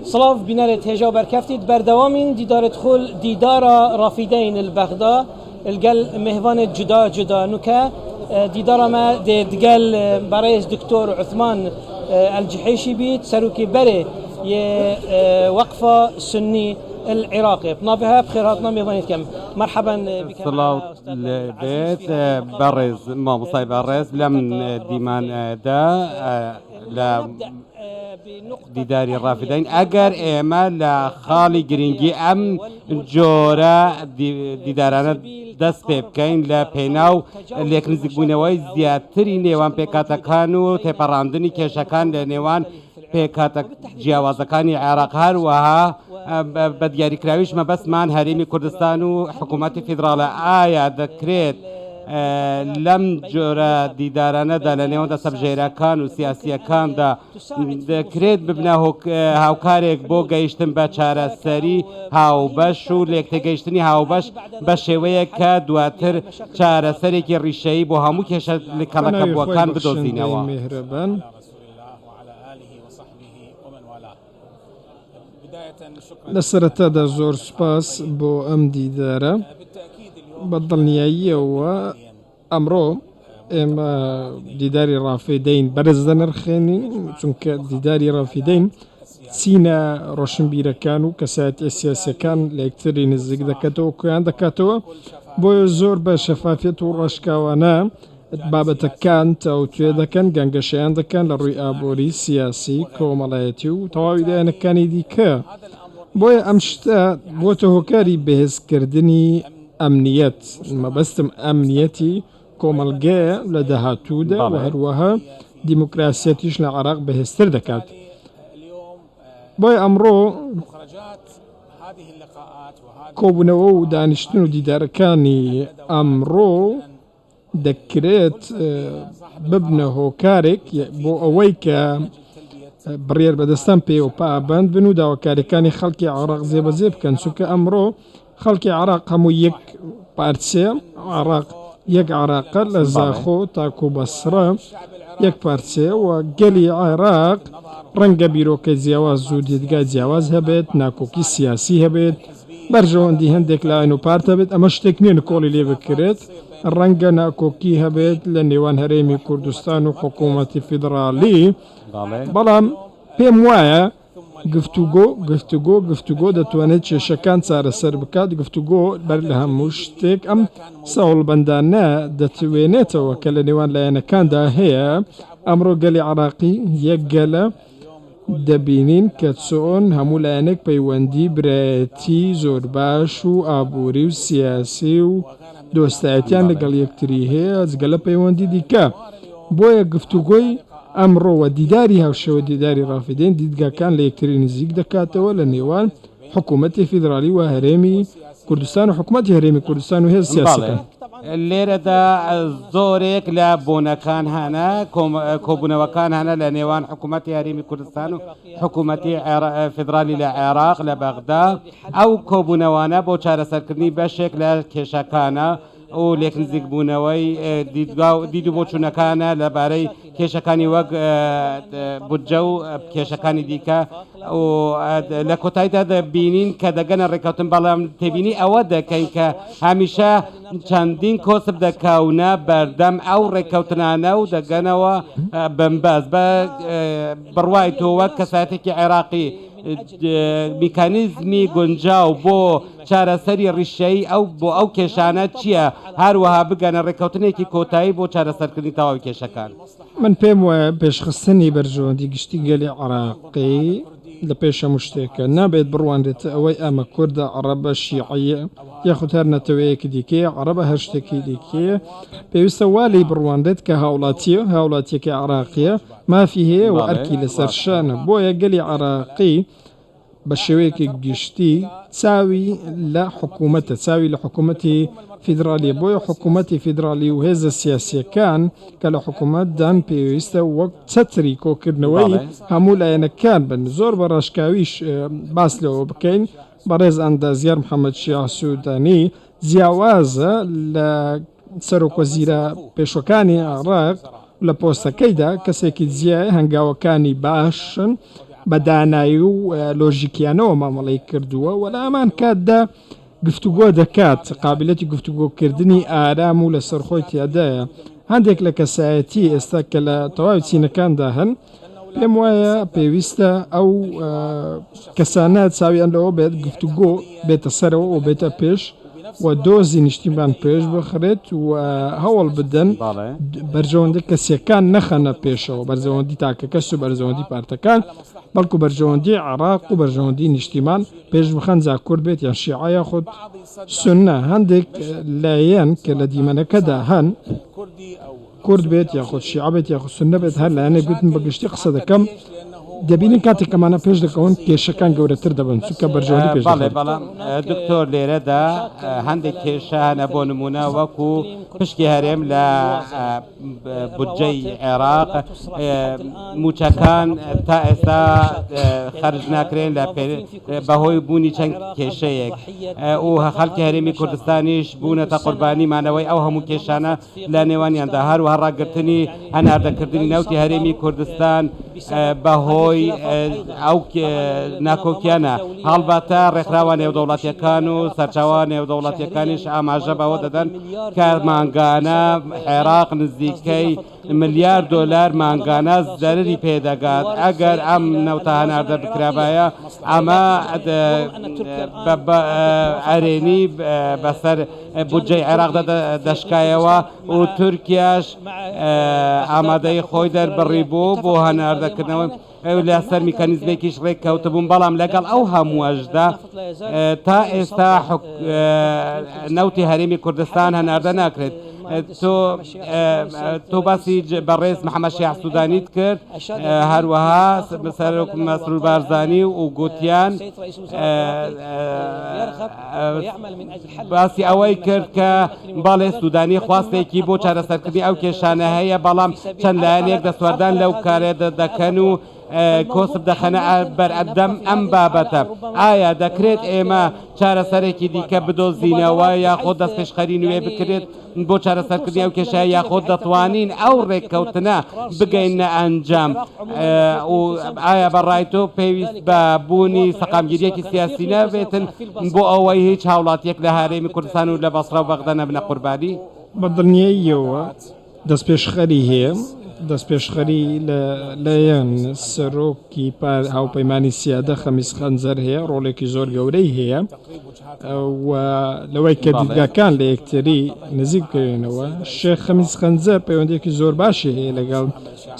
صلاف بنار هجا بركفتید بردوامین دیدارت خل دیدار رافدین البغداد الجل مهوان جدا نوكا دیدار ما دجل برای دكتور عثمان الجحيشي بيت سروكي بري وقفة سني العراقي بنابها بخيراتنا مهوانيت كم مرحبا بك صلاة البيت برز ما مصايب برز لم ديمان دا لا دیداری رافدین اگر ایمال خالی گرینگی ام جورا دیدارانه دست پی بکەین لە پێناو لێکنزیکبوونەوەی زیاتری نێوان پێکاتەکان و تێپەڕاندنی کێشەکان لە نێوان پێکاتە جیاوازەکانی عێراق هەروەها بە دیاریکراویش مەبەستمان هەرێمی کوردستان و حکوومەتی فیدراڵە ئایا دەکرێت لەم جۆرە دیدارانەدا لە نێوان دەسەبژێرەکان و سیاسیەکاندا دەکرێت ببنە هاوکارێک بۆ گەیشتن بە چارەسەری هاوبەش و لێکتێگەیشتنی هاوبەش بە شێوەیە کە دواتر چارەسەرێکی ڕیشەیی بۆ هەموو کێشە کەڵەکەبووەکان بدۆزینەوە. لە سەرەتادا زۆر سوپاس بۆ ئەم دیدارە بەدڵنیاییەوە ئەمڕۆ ئێمە دیداری ڕافدین بەرز دەنرخێنین چونکە دیداری ڕافدین چینە ڕۆشنبیرەکان و کەسایەتیە سیاسیەکان لە یەکتری نزیک دەکاتەوە کۆیان دەکاتەوە بۆیە زۆر بە شەفافیەت و ڕاشکاوانە بابەتەکان تاوتوێ دەکەن گەنگەشەیان دەکەن لە ڕووی ئابووری سیاسی کۆمەڵایەتی و تەواوی لایەنەکانی دیکە بۆیە ئەم شتە بۆتە هۆکاری بەهێزکردنی ئەمنیەت مەبەستم ئەمنیەتی کۆمەلگەیە لە داهاتوودا و هەروەها دیموکراسیەتیش لە عێراق بەهێزتر دەکات بۆیە ئەمڕۆ کۆبوونەوە و دانیشتن و دیدارەکانی ئەمڕۆ دەکرێت ببنە هۆکارێک بۆ ئەوەی کە بڕێر بەدەستان پێ و پابند بن و داواکاریەکانی خەڵکی عێراق جێبەجێ بکەن چونکە ئەمڕۆ خەڵکی عێراق هەموو یەک پارچەیە عێراق یەک عێراقە لە زاخۆ تاکو بەسرە یەک پارچەیە و گەلی عێراق ڕەنگە بیرۆکە جیاواز و دیدگای جیاواز هەبێت ناکۆکی سیاسی هەبێت بەرژەوەندی هەندێک لاین و پارت هەبێت ئەمە شتێک نییە کۆڵی لێ بکرێت ڕەنگە ناکۆکی هەبێت لە نێوان هەرێمی کوردستان و حکوومەتی فیدرالی بەڵام پێم وایە گفتوگۆ دەتوانێت کێشەکان چارەسەر بکات گفتوگۆ بەر لە هەموو شتێک ئەم ساوڵبەندانە دەتوێنێتەوە کە لە نێوان لایەنەکاندا هەیە ئەمڕۆ گەلی عێراقی یەک گەلە دەبینین کە چۆن هەموو لایەنێک پەیوەندی برایەتی زۆر باش و ئابووری و سیاسی و دۆستایەتیان لەگەڵ یەکتری هەیە جگەلە پەیوەندی دیکە بۆیە گفتوگۆی ئەمڕۆوە دیداری هاوشێوە دیداری ڕافدین دیدگاکان لە یەکتری نزیک دەکاتەوە لە نێوان حکوومەتی فیدرالی و هەرێمی کوردستان و حکوومەتی هەرێمی کوردستان و هێز سیاسەکان لێرەدا زۆرێک لە بۆنەکان هەنە کۆبوونەوەکان هەنە لە نێوان حکوومەتی هەرێمی کوردستان و حکوومەتی فیدرالی لە عێراق لە بەغدا ئەو کۆبوونەوانە بۆ چارەسەرکردنی بەشێک لە کێشەکانە و لێکنزیک بوونەوەی دید و بۆچوونەکانە لەبارەی کێشەکانی وەک بودجە و کێشەکانی دیکە و لە کۆتاییدا دەبینین کە دەگەنە ڕێکەوتن بەڵام تێبینی ئەوە دەکەین کە هەمیشە چەندین کۆسب دەکاونە بەردەم ئەو ڕێکەوتنانە و دەگەنەوە بمبەز بە بڕوای تۆوە کەسایەتێکی عێراقی میکانیزمی گونجاو بۆ چارەسەری ڕیشەیی ئەو بۆ ئەو کێشانە چییە هەروەها بگەنە ڕێکەوتنێکی کۆتایی بۆ چارەسەرکردنی تەواوی کێشەکان من پێم وایە پێشخستنی بەرژەوەندی گشتی گەلی عێراقی لە پێش هەموو شتێکە نابێت بڕوانرێتە ئەوەی ئەمە کووردە عەرەبە شیعەیە یاخود هەر نەتەوەیەکی دیکەیە عەرەبە هەر شتێکی دیکەیە پێویستە والی بڕوانرێت کە هاوڵاتیەکی عێراقیە مافی هەیە و ئەرکی لەسەر شانە بۆیە گەلی عێراقی بە شێوەیەکی گشتی چاوی لە حکوومەتی فیدرالیە بۆیە حکوومەتی فیدرالی و هێزە سیاسیەکان کە لە حکوومەتدان پێویستە وەک چەتری کۆکردنەوەی هەموو لایەنەکان بن زۆر بە ڕاشکاویش باس لەوە بکەین بەڕێز ئەندازیار محەممەد شیع سوودانی جیاوازە لە سەرۆکوەزیرە پێشوەکانی عێراق لە پۆستەکەیدا کەسێکی جیای هەنگاوەکانی باشن بەدانایی و لۆژیکیانەوە مامەڵی کردووە وەلا ئەمان کاتدا گفتوگۆ دەکات قابلەتی گفتوگۆکردنی ئارام و لەسەرخۆی تیادایە هەندێک لە کەسایەتی ئێستا کە لە تەواوی چینەکاندا هەن پێم وایە پێویستە ئەو کەسانە چاویان لەوە بێت گفتوگۆ بێتە سەرەوە و بێتە پێش و دۆزی نیشتیمان پێش بخرێت و هەوڵ بدەن بەرژەوەندی کەسیەکان نەخەنە پێشەوە بەرزەوەندی تاکەکەس و بەرزەوەندی پارتەکان بەڵکو بەرژەوەندی عراق و بەرژەوەندی نیشتیمان پێش بخەن جا کورد بێت یان شیعە خۆت سنە هەندێک لایەن کە لە دیمەنەکەدا هەن کورد بێت یاخۆت شیعە بێت یاخۆ سنە بێت هەر لایەنێک گوتن بەگشتی قسە دەکەم دەبینین کاتێک ئەمانە پێش دەکەون کێشەکان گەورەتر دەبن چونکە بەرژەوەندی پێش بەڵام دکتۆر لێرەدا هەندێک کێشە هەنە بۆ نمونە وەکو پشتی هەرێم لە بودجەی عێراق موچەکان تا ئێستا خەرج ناکرێن لە بەهۆی بوونی چەند کێشەیەک و خەڵکی هەرێمی کوردستانیش بوونەتە قوربانیمانەوەی ئەو هەموو کێشانە لە نێوانیاندا هەروەها ڕاگررتنی هەناردەکردنی نەوتی هەرێمی کوردستان بەهۆی ئەو ناکۆکیانە هەڵباتە ڕێکخراوە نێودەوڵەتیەکان و سەرچاوە نێودەوڵەتیەکانیش ئاماژە بەوە دەدەن کە مانگانە عێراق نزیکەی ملیار دۆلار مانگانە زەرری پێدەگات ئەگەر ئەم نەوتە هەناردە بکرابایە ئەمە ئەرێنی بەسەر بودجەی عێراقدا دەشکایەوە و تورکیاش ئامادەی خۆی دەربڕی بوو بۆ هەناردەکردنەوە لە سەر میکانیزمێکیش ڕێککەوتبوون بەڵام لەگەڵ ئەو هەمووەشدا تا ئێستا نەوتی هەرێمی کوردستان هەناردە ناکرێت تۆ باسی بەڕێز محەممەد شیع سوودانیت کرد هەروەها سەرۆک مەسرور بارزانی و گوتیان باسی ئەوەی کرد کە بەڵێ سوودانی خواستێکی بۆ چارەسەرکردنی ئەو کێشانە هەیە بەڵام چەند لایەنێک دەسواردان لەو کارێ دەکەن و کۆسب دەخەنە بەرئەدەم ئەم بابەتە ئایا دەکرێت ئێمە چارەسەرێکی دیکە بدۆزینەوە یاخۆ دەست پێشخەری نوێ بکرێت بۆ چارەسەرکردنی ئەو کێشە یاخۆ دەتوانین ئەو ڕێککەوتنە بگەینە ئەنجام و ئایا بەڕای تۆ پێویست بە بوونی سەقامگیریەکی سیاسی نەبێتن بۆ ئەوەی هیچ هاوڵاتیەک لە هەرێمی کوردستان و لە بەسڕە و بەغدە نەبنە قوربانی بەدڵنیاییەوە دەست پێشخەری هەیە دەست پێشخەری لایەن سەرۆکی هاوپەیمانی سیادە خەمیس خەنجەر هەیە ڕۆڵێکی زۆر گەورەی هەیە و لەوەی کە دیدگاکان لە یەکتری نزیک بکەوێنەوە شێخ خەمیس خەنجەر پەیوەندێکی زۆر باشی هەیە لەگەڵ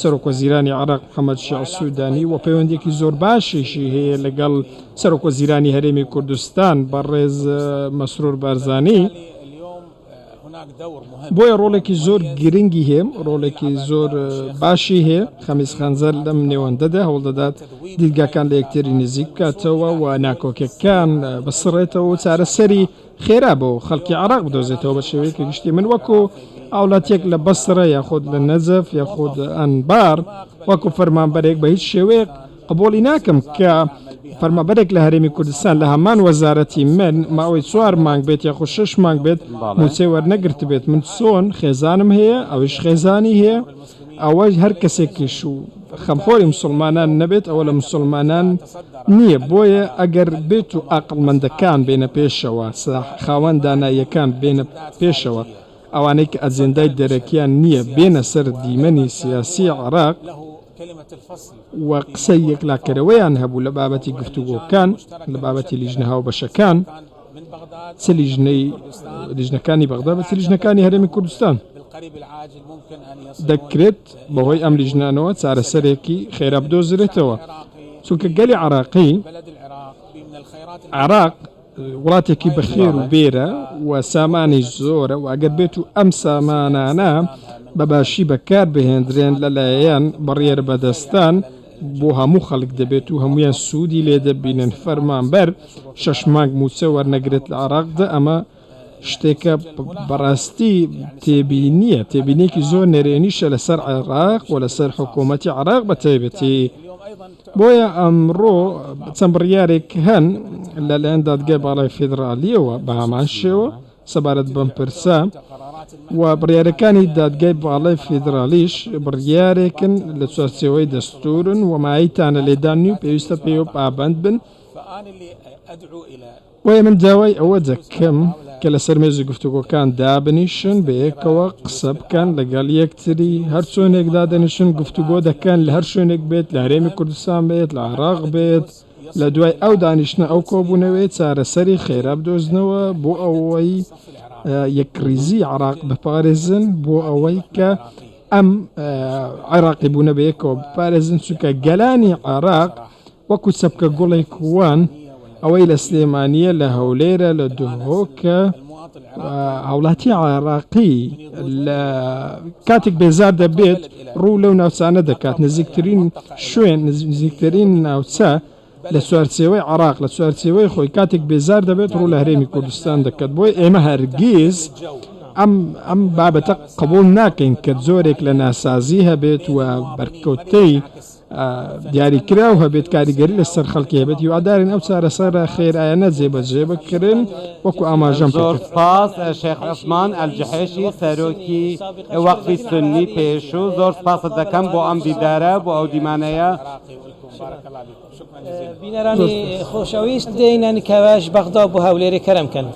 سەرۆکوەزیرانی عێراق محەممەد شیع سوودانی و پەیوەندێکی زۆر باشیشی هەیە لەگەڵ سەرۆکوەزیرانی هەرێمی کوردستان بەڕێز مەسرور بارزانی بۆیە ڕۆڵێکی زۆر گرنگی هەیە ڕۆڵێکی زۆر باشی هەیە خەمیس خەنجەر لەم نێوەندەدا هەوڵ دەدات دیدگاکان لە یەکتری نزیک بکاتەوە و ناکۆکەکان بسڕێتەوە و چارەسەری خێرا بۆ خەڵکی عێراق بدۆزێتەوە بە شێوەیەکە گشتی من وەکو ئاوڵاتیەک لە بەسرە یاخۆت لە نەجەف یاخۆت ئەنبار وەکو فەرمانبەرێک بە هیچ شێوەیەک قبولی ناکەم کە فەرمانبەرێک لە هەرێمی کوردستان لە هەمان وەزارەتی من ماوەی 4 مانگ بێت یاخۆ 6 مانگ بێت موچەی وەرنەگرت بێت من چۆن خێزانم هەیە ئەوش خێزانی هەیە ئەوەی هەر کەسێکیش و خەمخۆری مسلمانان نەبێت ئەوە لە مسلمانان نییە بۆیە ئەگەر بێت و عەقڵمەندەکان بێنە پێشەوە خاوەن داناییەکان بێنە پێشەوە ئەوانەی کە ئەجێندای دەرەکیان نییە بێنە سەر دیمەنی سیاسی عێراق و قسەی یەکلاکەرەوەیان هەبوو لە بابەتی گفتوگۆکان لە بابەتی لیژنەها و بەشەکان چ لیژنەکانی بەغدا بە چ لیژنەکانی هەرێمی کوردستان دەکرێت بەهۆی ئەم لیژنانەوە چارەسەرێکی خێرا بدۆزرێتەوە چونکە گەلی عێراقی عێراق وڵاتێکی بەخێر و بێرە و سامانی زۆرە و ئەگەر بێت و ئەم سامانانە بەباشی بەکار بهێنرێن لەلایەن بڕیێر بەدەستان بۆ هەموو خەڵک دەبێت و هەمویان سوودی لێ دەبینن فەرمانبەر 6 مانگ موچە وەرنەگرێت لە عێراقدا ئەمە شتێکە بەڕاستی تێبینیە تێبینێکی زۆر نەرێنیشە لەسەر عێراق و لەسەر حکوومەتی عێراق بە تایبەتی بۆیە ئەمڕۆ چەند بڕیارێک هەن لەلایەن دادگای باڵای فێدرالیەوە بە هەمان شێوە سەبارەت بەم پرسە و بڕیارەکانی دادگای باڵای فیدرالیش بڕیارێکن لە چوارچێوەی دەستورن و مایتانە لێدانی و پێویستە پێوە پابند بن. وە من داوای ئەوە دەکەم کە لەسەر مێزی گفتوگۆکان دابنیشن بە یەکەوە قسە بکەن لەگەڵ یەکتری هەر چۆنێک دادەنیشن گفتوگۆ دەکەن لە هەر شوێنێک بێت لە هەرێمی کوردستان بێت لە عێراق بێت لە دوای ئەو دانیشتنە ئەو کۆبوونەوەی چارەسەری خێرا بدۆزنەوە بۆ ئەوەی یەکریزی عێراق بپارێزن بۆ ئەوەی کە ئەم عێراقی بوونە بە یەکەوە بپارێزن چونکە گەلانی عێراق وەکو چەپکە گوڵێک وان ئەوەی لە سلێمانیە لە هەولێرە لە دهۆکە هاوڵاتی عێراقی لە کاتێک بێزار دەبێت ڕوو لەو ناوچانە دەکات نزیکترین شوێن نزیکترین ناوچە لە چوارچێوەی عێراق لە چوارچێوەی خۆی کاتێک بێزار دەبێت ڕوو لە هەرێمی کوردستان دەکات بۆی ئێمە هەرگیز ئەم بابەتە قبول ناکەین کە زۆرێک لە ناسازی هەبێت و بەرکەوتەی دیاریکراو هەبێت کاریگەری لەسەر خەڵکی هەبێت هیوادارین ئەو چارەسەرە خێرایانە جێبەجێ بکردن وەکو ئاماژەم زۆر سپاس شێخ عوسمان ئەلجەحێشی سەرۆکی وەقفی سونی پێشوو زۆر سپاست دەکەم بۆ ئەم دیدارە بۆ ئەو دیمانەیە. بینەرانی خۆشەویست دێنن کەواش بەغدا بۆ هەولێری کەرەمکەن.